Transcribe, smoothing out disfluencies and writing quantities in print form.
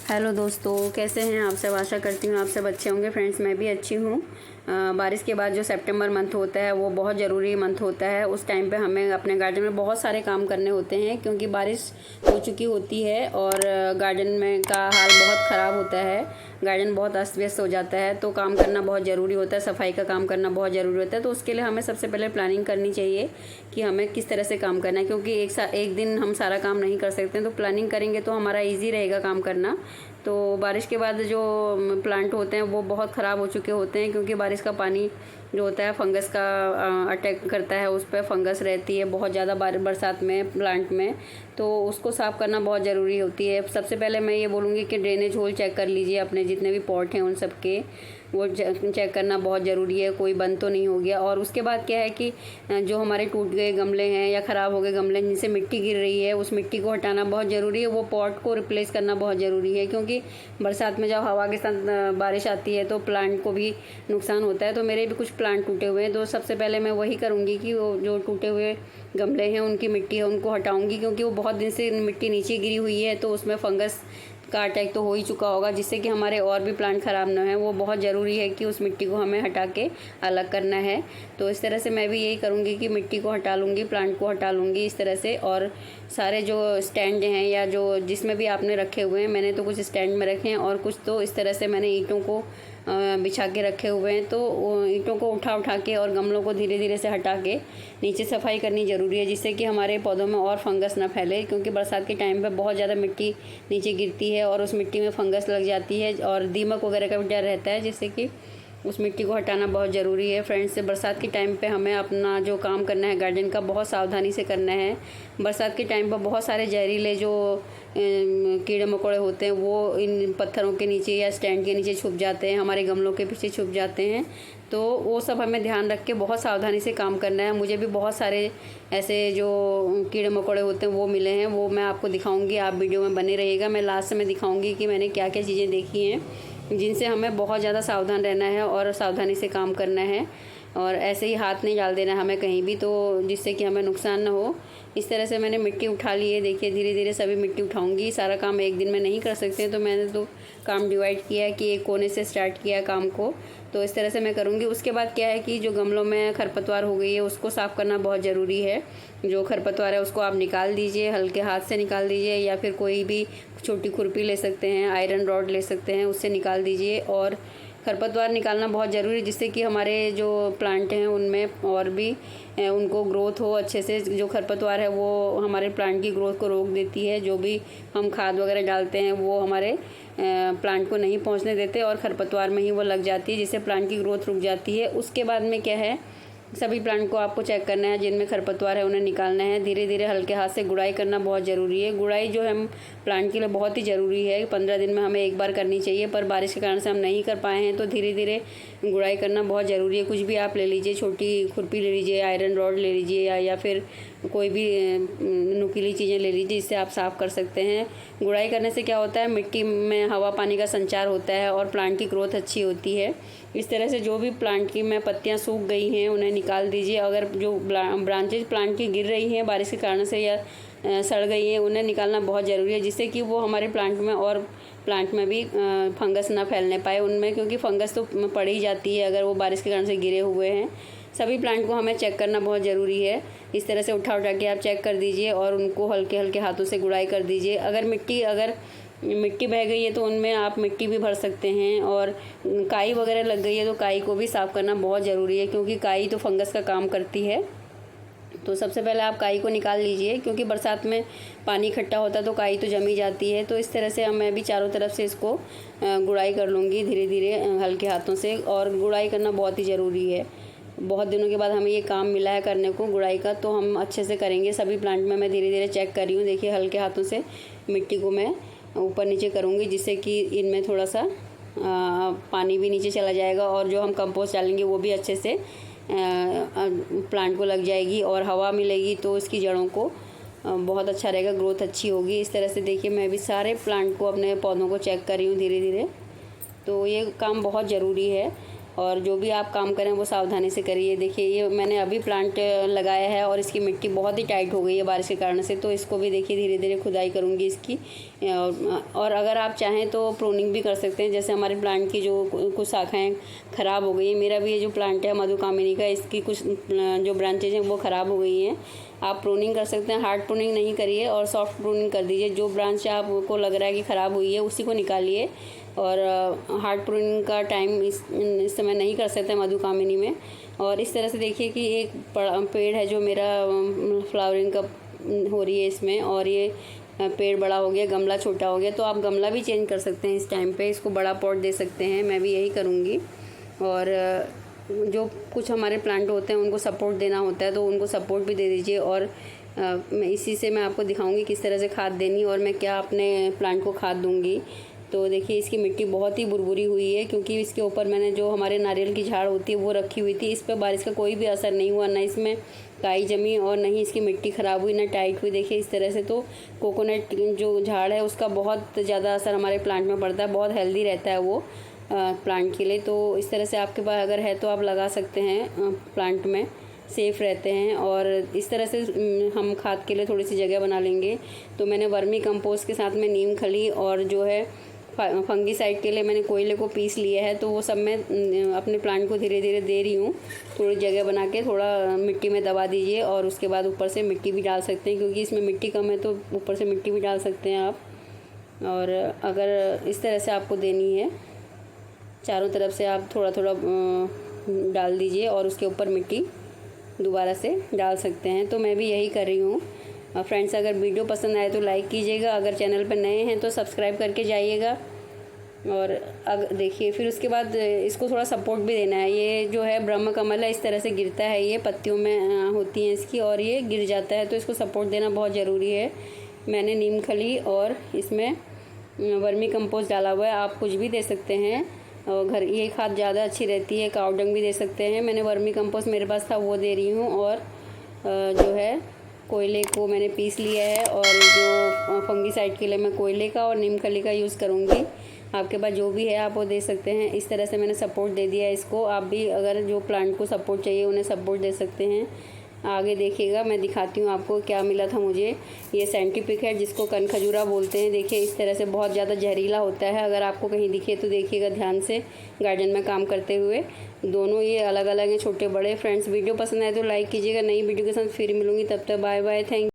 Hello दोस्तों, कैसे हैं आप सब। आशा करती हूँ आप सब अच्छे होंगे। फ्रेंड्स, मैं भी अच्छी हूँ। बारिश के बाद जो सितंबर मंथ होता है वो बहुत ज़रूरी मंथ होता है। उस टाइम पे हमें अपने गार्डन में बहुत सारे काम करने होते हैं क्योंकि बारिश हो चुकी होती है और गार्डन में का हाल बहुत ख़राब होता है। गार्डन बहुत अस्त व्यस्त हो जाता है, तो काम करना बहुत ज़रूरी होता है। सफाई का काम करना बहुत ज़रूरी होता है। तो उसके लिए हमें सबसे पहले प्लानिंग करनी चाहिए कि हमें किस तरह से काम करना है, क्योंकि एक दिन हम सारा काम नहीं कर सकते हैं। तो प्लानिंग करेंगे तो हमारा ईजी रहेगा काम करना। तो बारिश के बाद जो प्लांट होते हैं वो बहुत ख़राब हो चुके होते हैं, क्योंकि बारिश का पानी जो होता है फंगस का अटैक करता है, उस पर फंगस रहती है बहुत ज़्यादा बरसात में प्लांट में। तो उसको साफ़ करना बहुत ज़रूरी होती है। सबसे पहले मैं ये बोलूँगी कि ड्रेनेज होल चेक कर लीजिए, अपने जितने भी पॉट हैं उन सब के वो चेक करना बहुत ज़रूरी है, कोई बंद तो नहीं हो गया। और उसके बाद क्या है कि जो हमारे टूट गए गमले हैं या ख़राब हो गए गमले जिनसे मिट्टी गिर रही है, उस मिट्टी को हटाना बहुत ज़रूरी है। वो पॉट को रिप्लेस करना बहुत ज़रूरी है, क्योंकि बरसात में जब हवा के साथ बारिश आती है तो प्लांट को भी नुकसान होता है। तो मेरे भी कुछ प्लांट टूटे हुए हैं, तो सबसे पहले मैं वही करूँगी कि वो जो टूटे हुए गमले हैं उनकी मिट्टी है उनको हटाऊँगी, क्योंकि वो बहुत दिन से मिट्टी नीचे गिरी हुई है, तो उसमें फंगस का अटैक तो हो ही चुका होगा, जिससे कि हमारे और भी प्लांट ख़राब ना है। वो बहुत ज़रूरी है कि उस मिट्टी को हमें हटा के अलग करना है। तो इस तरह से मैं भी यही करूँगी कि मिट्टी को हटा लूँगी, प्लांट को हटा लूँगी इस तरह से। और सारे जो स्टैंड हैं या जो जिसमें भी आपने रखे हुए हैं, मैंने तो कुछ स्टैंड में रखे हैं और कुछ तो इस तरह से मैंने ईंटों को बिछा के रखे हुए हैं। तो ईंटों को उठा के और गमलों को धीरे धीरे से हटा के नीचे सफाई करनी ज़रूरी है, जिससे कि हमारे पौधों में और फंगस ना फैले। क्योंकि बरसात के टाइम पे बहुत ज़्यादा मिट्टी नीचे गिरती है और उस मिट्टी में फंगस लग जाती है और दीमक वगैरह का भी डर रहता है, जिससे कि उस मिट्टी को हटाना बहुत ज़रूरी है। फ्रेंड्स, बरसात के टाइम पे हमें अपना जो काम करना है गार्डन का बहुत सावधानी से करना है। बरसात के टाइम पर बहुत सारे जहरीले जो कीड़े मकोड़े होते हैं वो इन पत्थरों के नीचे या स्टैंड के नीचे छुप जाते हैं, हमारे गमलों के पीछे छुप जाते हैं। तो वो सब हमें ध्यान रख के बहुत सावधानी से काम करना है। मुझे भी बहुत सारे ऐसे जो कीड़े मकोड़े होते हैं वो मिले हैं, वो मैं आपको दिखाऊंगी। आप वीडियो में बने रहिएगा। मैं लास्ट में दिखाऊंगी कि मैंने क्या क्या चीज़ें देखी हैं जिनसे हमें बहुत ज़्यादा सावधान रहना है और सावधानी से काम करना है। और ऐसे ही हाथ नहीं डाल देना हमें कहीं भी, तो जिससे कि हमें नुकसान ना हो। इस तरह से मैंने मिट्टी उठा ली है। देखिए, धीरे धीरे सभी मिट्टी उठाऊंगी। सारा काम एक दिन में नहीं कर सकते, तो मैंने तो काम डिवाइड किया है कि एक कोने से स्टार्ट किया काम को। तो इस तरह से मैं करूँगी। उसके बाद क्या है कि जो गमलों में खरपतवार हो गई है उसको साफ़ करना बहुत ज़रूरी है। जो खरपतवार है उसको आप निकाल दीजिए, हल्के हाथ से निकाल दीजिए, या फिर कोई भी छोटी खुरपी ले सकते हैं, आयरन रॉड ले सकते हैं, उससे निकाल दीजिए। और खरपतवार निकालना बहुत ज़रूरी है, जिससे कि हमारे जो प्लांट हैं उनमें और भी उनको ग्रोथ हो अच्छे से। जो खरपतवार है वो हमारे प्लांट की ग्रोथ को रोक देती है। जो भी हम खाद वगैरह डालते हैं वो हमारे प्लांट को नहीं पहुंचने देते और खरपतवार में ही वो लग जाती है, जिससे प्लांट की ग्रोथ रुक जाती है। उसके बाद में क्या है, सभी प्लांट को आपको चेक करना है, जिनमें खरपतवार है उन्हें निकालना है। धीरे धीरे हल्के हाथ से गुड़ाई करना बहुत ज़रूरी है। गुड़ाई जो है प्लांट के लिए बहुत ही ज़रूरी है। 15 दिन में हमें एक बार करनी चाहिए, पर बारिश के कारण से हम नहीं कर पाए हैं, तो धीरे धीरे गुड़ाई करना बहुत ज़रूरी है। कुछ भी आप ले लीजिए, छोटी खुरपी ले लीजिए, आयरन रॉड ले लीजिए, या फिर कोई भी नुकीली चीज़ें ले लीजिए जिससे आप साफ़ कर सकते हैं। गुड़ाई करने से क्या होता है, मिट्टी में हवा पानी का संचार होता है और प्लांट की ग्रोथ अच्छी होती है। इस तरह से जो भी प्लांट की में पत्तियां सूख गई हैं उन्हें निकाल दीजिए। अगर जो ब्रांचेज प्लांट की गिर रही हैं बारिश के कारण से या सड़ गई हैं, उन्हें निकालना बहुत ज़रूरी है, जिससे कि वो हमारे प्लांट में और प्लांट में भी फंगस ना फैलने पाए उनमें, क्योंकि फंगस तो पड़ ही जाती है अगर वो बारिश के कारण से गिरे हुए हैं। सभी प्लांट को हमें चेक करना बहुत ज़रूरी है। इस तरह से उठा के आप चेक कर दीजिए और उनको हल्के हल्के हाथों से गुड़ाई कर दीजिए। अगर मिट्टी बह गई है तो उनमें आप मिट्टी भी भर सकते हैं। और काई वगैरह लग गई है तो काई को भी साफ़ करना बहुत ज़रूरी है, क्योंकि काई तो फंगस का काम करती है। तो सबसे पहले आप काई को निकाल लीजिए, क्योंकि बरसात में पानी इकट्ठा होता है तो काई तो जमी जाती है। तो इस तरह से मैं भी चारों तरफ से इसको गुड़ाई कर लूँगी धीरे धीरे हल्के हाथों से। और गुड़ाई करना बहुत ही ज़रूरी है। बहुत दिनों के बाद हमें ये काम मिला है करने को गुड़ाई का, तो हम अच्छे से करेंगे। सभी प्लांट में मैं धीरे धीरे चेक कर रही हूँ। देखिए, हल्के हाथों से मिट्टी को मैं ऊपर नीचे करूँगी, जिससे कि इनमें थोड़ा सा पानी भी नीचे चला जाएगा और जो हम कंपोस्ट डालेंगे वो भी अच्छे से प्लांट को लग जाएगी और हवा मिलेगी, तो इसकी जड़ों को बहुत अच्छा रहेगा, ग्रोथ अच्छी होगी। इस तरह से देखिए, मैं भी सारे प्लांट को अपने पौधों को चेक कर रही हूँ धीरे धीरे। तो ये काम बहुत ज़रूरी है। और जो भी आप काम करें वो सावधानी से करिए। देखिए ये मैंने अभी प्लांट लगाया है और इसकी मिट्टी बहुत ही टाइट हो गई है बारिश के कारण से, तो इसको भी देखिए धीरे धीरे खुदाई करूँगी इसकी। और अगर आप चाहें तो प्रूनिंग भी कर सकते हैं, जैसे हमारे प्लांट की जो कुछ शाखाएँ ख़राब हो गई है। मेरा भी ये जो प्लांट है मधुकामिनी का, इसकी कुछ जो ब्रांचेज हैं वो ख़राब हो गई हैं। आप प्रूनिंग कर सकते हैं, हार्ड प्रूनिंग नहीं करिए और सॉफ्ट प्रूनिंग कर दीजिए। जो ब्रांच आपको लग रहा है कि ख़राब हुई है उसी को निकालिए। और हार्ड प्रूनिंग का टाइम इस समय नहीं कर सकते मधुकामिनी में। और इस तरह से देखिए कि एक पेड़ है जो मेरा फ्लावरिंग का हो रही है इसमें, और ये पेड़ बड़ा हो गया, गमला छोटा हो गया। तो आप गमला भी चेंज कर सकते हैं इस टाइम पे, इसको बड़ा पॉट दे सकते हैं। मैं भी यही करूँगी। और जो कुछ हमारे प्लांट होते हैं उनको सपोर्ट देना होता है तो उनको सपोर्ट भी दे दीजिए। और इसी से मैं आपको दिखाऊंगी किस तरह से खाद देनी और मैं क्या अपने प्लांट को खाद दूंगी। तो देखिए इसकी मिट्टी बहुत ही बुरबुरी हुई है, क्योंकि इसके ऊपर मैंने जो हमारे नारियल की झाड़ होती है वो रखी हुई थी। इस पर बारिश का कोई भी असर नहीं हुआ, ना इसमें काई जमी और नहीं इसकी मिट्टी ख़राब हुई, ना टाइट हुई। देखिए इस तरह से तो कोकोनट जो झाड़ है उसका बहुत ज़्यादा असर हमारे प्लांट में पड़ता है, बहुत हेल्दी रहता है वो प्लांट के लिए। तो इस तरह से आपके पास अगर है तो आप लगा सकते हैं, प्लांट में सेफ़ रहते हैं। और इस तरह से हम खाद के लिए थोड़ी सी जगह बना लेंगे। तो मैंने वर्मी कंपोस्ट के साथ में नीम खली और जो है फंगीसाइड के लिए मैंने कोयले को पीस लिया है। तो वो सब मैं अपने प्लांट को धीरे धीरे दे रही हूँ। थोड़ी जगह बना के थोड़ा मिट्टी में दबा दीजिए और उसके बाद ऊपर से मिट्टी भी डाल सकते हैं, क्योंकि इसमें मिट्टी कम है तो ऊपर से मिट्टी भी डाल सकते हैं आप। और अगर इस तरह से आपको देनी है, चारों तरफ से आप थोड़ा थोड़ा डाल दीजिए और उसके ऊपर मिट्टी दोबारा से डाल सकते हैं। तो मैं भी यही कर रही हूँ। फ्रेंड्स, अगर वीडियो पसंद आए तो लाइक कीजिएगा, अगर चैनल पर नए हैं तो सब्सक्राइब करके जाइएगा। और अगर देखिए फिर उसके बाद इसको थोड़ा सपोर्ट भी देना है। ये जो है ब्रह्म कमल है, इस तरह से गिरता है, ये पत्तियों में होती हैं इसकी और ये गिर जाता है, तो इसको सपोर्ट देना बहुत ज़रूरी है। मैंने नीम खली और इसमें वर्मी कंपोस्ट डाला हुआ है, आप कुछ भी दे सकते हैं। और घर ये खाद ज़्यादा अच्छी रहती है, काऊ डंग भी दे सकते हैं। मैंने वर्मी कंपोस्ट मेरे पास था वो दे रही हूँ। और जो है कोयले को मैंने पीस लिया है, और जो फंगीसाइड के लिए मैं कोयले का और नीम खली का यूज़ करूँगी। आपके पास जो भी है आप वो दे सकते हैं। इस तरह से मैंने सपोर्ट दे दिया है इसको। आप भी अगर जो प्लांट को सपोर्ट चाहिए उन्हें सपोर्ट दे सकते हैं। आगे देखिएगा, मैं दिखाती हूँ आपको क्या मिला था मुझे। ये सेंटीपिक है जिसको कनखजूरा बोलते हैं। देखिए इस तरह से बहुत ज़्यादा जहरीला होता है, अगर आपको कहीं दिखे तो देखिएगा ध्यान से गार्डन में काम करते हुए। दोनों ये अलग अलग हैं, छोटे बड़े। फ्रेंड्स, वीडियो पसंद आए तो लाइक कीजिएगा। नई वीडियो के साथ फिर मिलूँगी, तब तक बाय बाय, थैंक